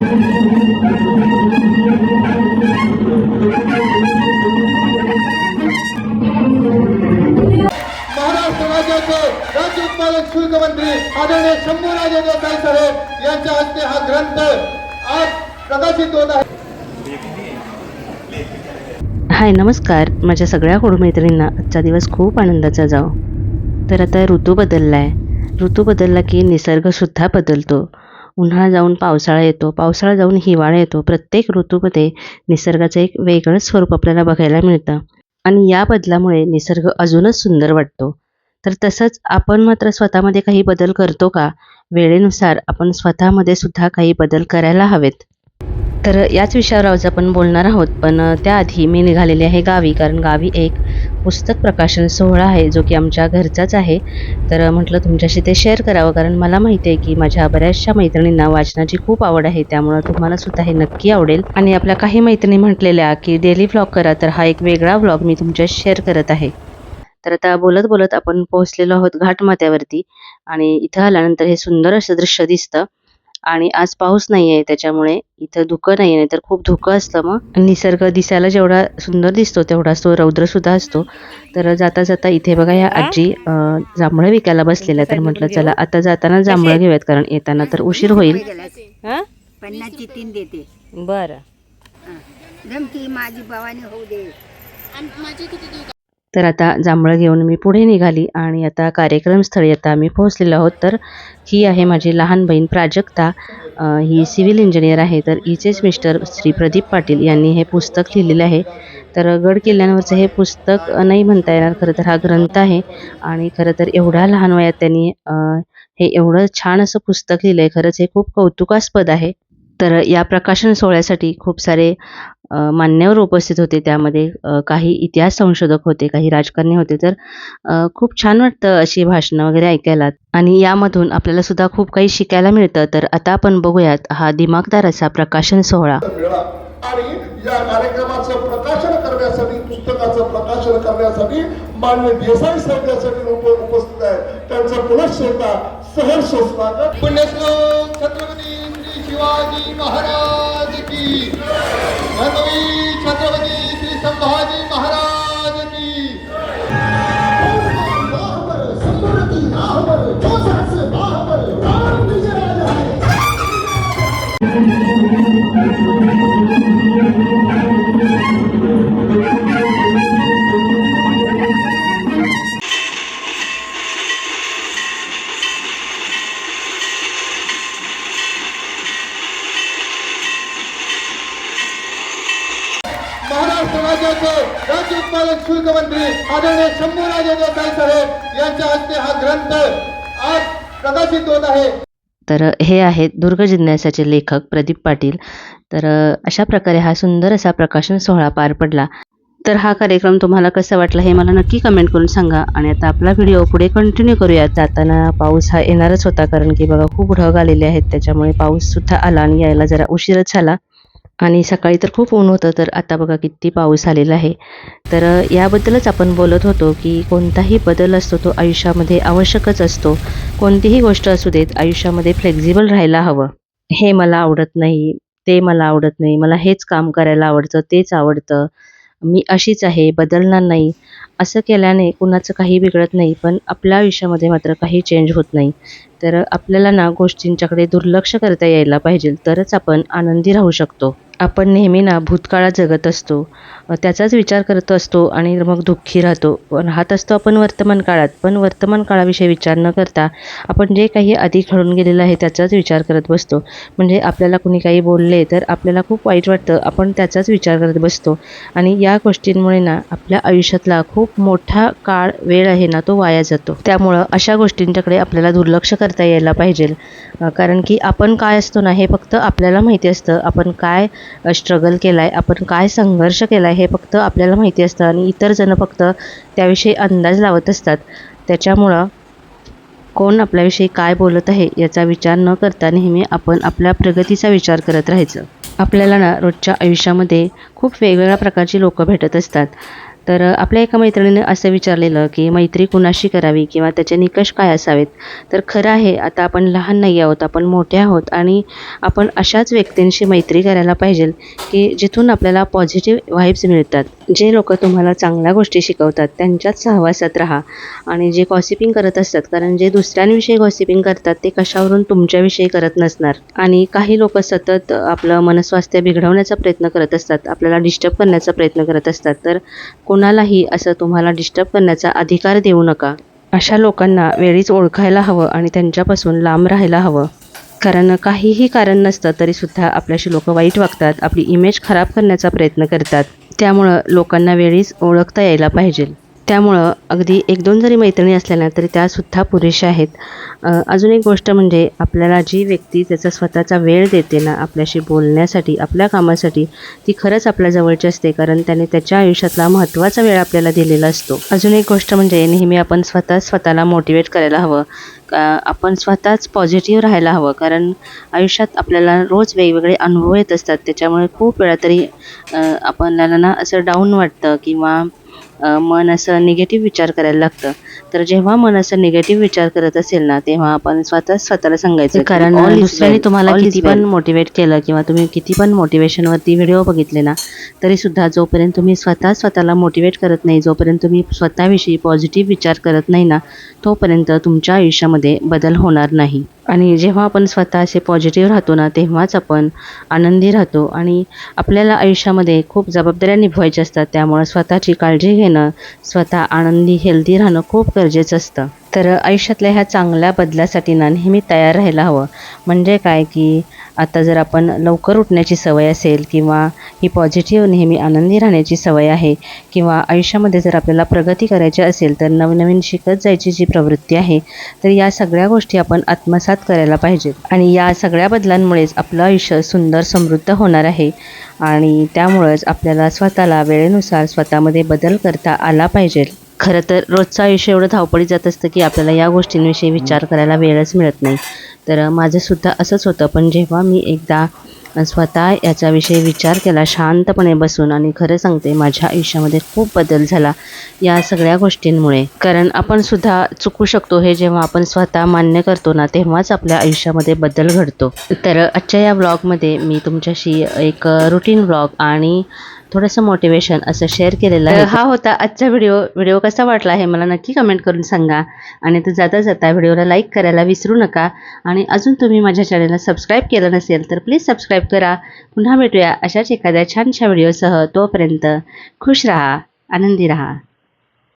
महाराष्ट्र राज्याचे राज्य उत्पादक शुल्क मंत्री आदरणीय शंभूराजे देसाई साहेब यांच्या हस्ते हा ग्रंथ आज प्रकाशित होत आहे। हाय, नमस्कार माझ्या सगळ्या मैत्रिणींना। आजचा दिवस खूप आनंदाचा जाओ। तर आता ऋतू बदलला की निसर्गसुद्धा बदलतो। उन्हाळा जाऊन पावसाळा येतो, पावसाळा जाऊन हिवाळा येतो। प्रत्येक ऋतूमध्ये निसर्गाचं एक वेगळंच स्वरूप आपल्याला बघायला मिळतं आणि या बदलामुळे निसर्ग अजूनच सुंदर वाटतो। तर तसंच आपण मात्र स्वतःमध्ये काही बदल करतो का? वेळेनुसार आपण स्वतःमध्ये सुद्धा काही बदल करायला हवेत। तर याच विषयावर आज आपण बोलणार आहोत, पण त्याआधी मी निघालेले आहे गावी, कारण गावी एक पुस्तक प्रकाशन सोहळा आहे जो की आमच्या घरचाच आहे। तर म्हटलं तुमच्याशी ते शेअर करावं, कारण मला माहिती आहे की माझ्या बऱ्याचशा मैत्रिणींना वाचनाची खूप आवड आहे, त्यामुळे तुम्हाला सुद्धा हे नक्की आवडेल। आणि आपल्या काही मैत्रिणी म्हटलेल्या की डेली व्लॉग करा, तर हा एक वेगळा व्लॉग मी तुमच्याशी शेअर करत आहे। तर आता बोलत बोलत आपण पोहोचलेलो आहोत घाटमाथ्यावरती आणि इथं आल्यानंतर हे सुंदर असं दृश्य दिसतं। आणि आज पाऊस नाही आहे, त्याच्यामुळे इथं धुकं नाही आहे, नाहीतर खूप धुकं असतं। मग निसर्ग दिसायला जेवढा सुंदर दिसतो तेवढाच तो रौद्रसुद्धा असतो। तर जाता जाता इथे बघा या आजी जांभळं विकायला बसलेल्या। तर म्हटलं चला आता जाताना जांभळं घेऊयात, कारण येताना तर उशीर होईल। 50 ची 3 देते। बरं, धमकी माझी भवानी होऊ दे। तर आता जांभळं घेऊन मी पुढे निघाली आणि आता कार्यक्रमस्थळी आता आम्ही पोहोचलेलो आहोत। तर ही आहे माझी लहान बहीण प्राजक्ता, ही सिव्हिल इंजिनियर आहे। तर हिचेच मिस्टर श्री प्रदीप पाटील यांनी हे पुस्तक लिहिलेलं आहे। तर गड किल्ल्यांवरचं हे पुस्तक नाही म्हणता येणार, खरं तर हा ग्रंथ आहे। आणि खरं तर एवढ्या लहान वयात त्यांनी हे एवढं छान असं पुस्तक लिहिलं आहे, खरंच हे खूप कौतुकास्पद आहे। तर या प्रकाशन सोहळ्यासाठी खूप सारे मान्यवर उपस्थित होते, त्यामध्ये काही इतिहास संशोधक होते, काही राजकारणी होते। तर खूप छान वाटतं अशी भाषणं वगैरे ऐकायला आणि यामधून आपल्याला सुद्धा खूप काही शिकायला मिळतं। तर आता आपण बघूयात हा दिमागदार असा प्रकाशन सोहळा। आणि या कार्यक्रमाचं प्रकाशन करण्यासाठी, पुस्तकाचं प्रकाशन करण्यासाठी माननीय देसाई साहेब यासाठी उपस्थित आहेत। त्यांचं पुनश्च एकदा सहर्ष स्वागत। पुण्यश्लोक छत्रपती श्री शिवाजी महाराज की, धर्मवीर छत्रपती श्री संभाजी महाराज की। महाराष्ट्र राज्याचे राज्य उत्पादक शुल्क मंत्री आदरणीय शंभूराजे देसाई साहेब यांच्या हस्ते हा ग्रंथ आज प्रकाशित होत आहे। तर हे आहेत दुर्ग जिज्ञासाचे लेखक प्रदीप पाटील। तर अशा प्रकारे हा सुंदर असा प्रकाशन सोहळा पार पडला। तर हा कार्यक्रम तुम्हाला कसा वाटला हे मला नक्की कमेंट करून सांगा। आणि आता आपला व्हिडिओ पुढे कंटिन्यू करूयात। जाताना पाऊस हा येणारच होता, कारण की बघा खूप ढग आलेले आहेत, त्याच्यामुळे पाऊस सुद्धा आला आणि यायला जरा उशीरच झाला। आणि सकाळी तर खूप ऊन होतं, तर आता बघा किती पाऊस आलेला आहे। तर याबद्दलच आपण बोलत होतो की कोणताही बदल असतो तो आयुष्यामध्ये आवश्यकच असतो। कोणतीही गोष्ट असू देत, आयुष्यामध्ये फ्लेक्झिबल राहायला हवं। हे मला आवडत नाही, ते मला आवडत नाही, मला हेच काम करायला आवडतं, तेच आवडतं, मी अशीच आहे, बदलणार नाही, असं केल्याने कुणाचं काही बिघडत नाही, पण आपल्या आयुष्यामध्ये मात्र काही चेंज होत नाही। तर आपल्याला ना गोष्टींच्याकडे दुर्लक्ष करता यायला पाहिजे, तरच आपण आनंदी राहू शकतो। आपण नेहमी ना भूतकाळात जगत असतो, त्याचाच विचार करत असतो आणि मग दुःखी राहत असतो आपण वर्तमान काळात। पण वर्तमान काळाविषयी विचार न करता आपण जे काही आधी घडून गेलेलं आहे त्याचाच विचार करत बसतो। म्हणजे आपल्याला कुणी काही बोलले तर आपल्याला खूप वाईट वाटतं, आपण त्याचाच विचार करत बसतो आणि या गोष्टींमुळे ना आपल्या आयुष्यातला खूप मोठा वेळ आहे ना तो वाया जातो। त्यामुळं अशा गोष्टींच्याकडे आपल्याला दुर्लक्ष करता यायला पाहिजे, कारण की आपण काय असतो ना हे फक्त आपल्याला माहिती असतं। आपण काय स्ट्रगल केलाय, आपण काय संघर्ष केलाय हे फक्त आपल्याला माहिती असतं आणि इतर जण फक्त त्याविषयी अंदाज लावत असतात। त्याच्यामुळं कोण आपल्याविषयी काय बोलत आहे याचा विचार न करता नेहमी आपण आपल्या प्रगतीचा विचार करत राहायचं। आपल्याला ना रोजच्या आयुष्यामध्ये खूप वेगवेगळ्या प्रकारची लोकं भेटत असतात, तर आपल्या एका मैत्रिणीने असं विचारलेलं की मैत्री कुणाशी करावी किंवा त्याचे निकष काय असावेत. तर खरं आहे, आता आपण लहान नाही आहोत, आपण मोठे आहोत आणि आपण अशाच व्यक्तींशी मैत्री करायला पाहिजे की जिथून आपल्याला पॉझिटिव्ह व्हाईब्स मिळतात. जे लोक तुम्हाला चांगल्या गोष्टी शिकवतात त्यांच्याच सहवासात राहा. आणि जे गॉसिपिंग करत असतात, कारण जे दुसऱ्यांविषयी गॉसिपिंग करतात ते कशावरून तुमच्याविषयी करत नसणार. आणि काही लोक सतत आपलं मनस्वास्थ्य बिघडवण्याचा प्रयत्न करत असतात, आपल्याला डिस्टर्ब करण्याचा प्रयत्न करत असतात. तर कोणालाही असं तुम्हाला डिस्टर्ब करण्याचा अधिकार देऊ नका. अशा लोकांना वेळीच ओळखायला हवं आणि त्यांच्यापासून लांब राहायला हवं. कारण काहीही कारण नसतं तरीसुद्धा आपल्याशी लोक वाईट वागतात, आपली इमेज खराब करण्याचा प्रयत्न करतात. त्यामुळं लोकांना वेळीच ओळखता यायला पाहिजे. त्यामुळं अगदी 1-2 जरी मैत्रिणी असल्या ना तरी त्यासुद्धा पुरेशा आहेत. अजून एक गोष्ट म्हणजे आपल्याला जी व्यक्ती त्याचा स्वतःचा वेळ देते ना आपल्याशी बोलण्यासाठी, आपल्या कामासाठी, ती खरंच आपल्या जवळची असते, कारण त्याने त्याच्या आयुष्यातला महत्त्वाचा वेळ आपल्याला दिलेला असतो. अजून एक गोष्ट म्हणजे नेहमी आपण स्वतःला मोटिवेट करायला हवं. आपण स्वतःच पॉझिटिव्ह राहायला हवं, कारण आयुष्यात आपल्याला रोज वेगवेगळे अनुभव येत असतात. त्याच्यामुळे खूप वेळा तरी आपल्याला ना असं डाऊन वाटतं किंवा मन असं निगेटिव्ह विचार करायला लागतं. तर जेव्हा मन असं निगेटिव्ह विचार करत असेल ना तेव्हा आपण स्वतःला सांगायचं, कारण दुसऱ्याने तुम्हाला किती पण मोटिवेट केलं किंवा तुम्ही किती पण मोटिवेशनवरती व्हिडिओ बघितले ना तरीसुद्धा जोपर्यंत तुम्ही स्वतःला मोटिवेट करत नाही, जोपर्यंत तुम्ही स्वतःविषयी पॉझिटिव्ह विचार करत नाही ना तोपर्यंत तुमच्या आयुष्यामध्ये बदल होणार नाही. आणि जेव्हा आपण स्वतः असे पॉझिटिव्ह राहतो ना तेव्हाच आपण आनंदी राहतो. आणि आपल्याला आयुष्यामध्ये खूप जबाबदाऱ्या निभवायच्या असतात, त्यामुळे स्वतःची काळजी घेणं, स्वतः आनंदी हेल्दी राहणं खूप गरजेचं असतं. तर आयुष्यातल्या ह्या चांगल्या बदलासाठी ना नेहमी तयार राहायला हवं. म्हणजे काय की आता जर आपण लवकर उठण्याची सवय असेल किंवा ही पॉझिटिव्ह नेहमी आनंदी राहण्याची सवय आहे किंवा आयुष्यामध्ये जर आपल्याला प्रगती करायची असेल तर नवनवीन शिकत जायची जी प्रवृत्ती आहे तर या सगळ्या गोष्टी आपण आत्मसात करायला पाहिजेत. आणि या सगळ्या बदलांमुळेच आपलं आयुष्य सुंदर समृद्ध होणार आहे. आणि त्यामुळंच आपल्याला स्वतःला वेळेनुसार स्वतःमध्ये बदल करता आला पाहिजे. खरं तर रोजचं आयुष्य एवढं धावपळीत जात असतं की आपल्याला या गोष्टींविषयी विचार करायला वेळच मिळत नाही. तर माझंसुद्धा असंच होतं, पण जेव्हा मी एकदा स्वतः याच्याविषयी विचार केला शांतपणे बसून, आणि खरं सांगते माझ्या आयुष्यामध्ये खूप बदल झाला या सगळ्या गोष्टींमुळे. कारण आपण सुद्धा चुकू शकतो हे जेव्हा आपण स्वतः मान्य करतो ना तेव्हाच आपल्या आयुष्यामध्ये बदल घडतो. तर आजच्या या ब्लॉगमध्ये मी तुमच्याशी एक रुटीन ब्लॉग आणि थोडंसं मोटिवेशन असं शेअर केलेलं आहे. हा होता आजचा व्हिडिओ कसा वाटला हे मला नक्की कमेंट करून सांगा. आणि तो जाता जाता व्हिडिओला लाईक करायला विसरू नका. आणि अजून तुम्ही माझ्या चॅनलला सबस्क्राईब केलं नसेल तर प्लीज सबस्क्राईब करा. पुन्हा भेटूया अशाच एखाद्या छानशा व्हिडिओसह. तोपर्यंत खुश राहा, आनंदी राहा.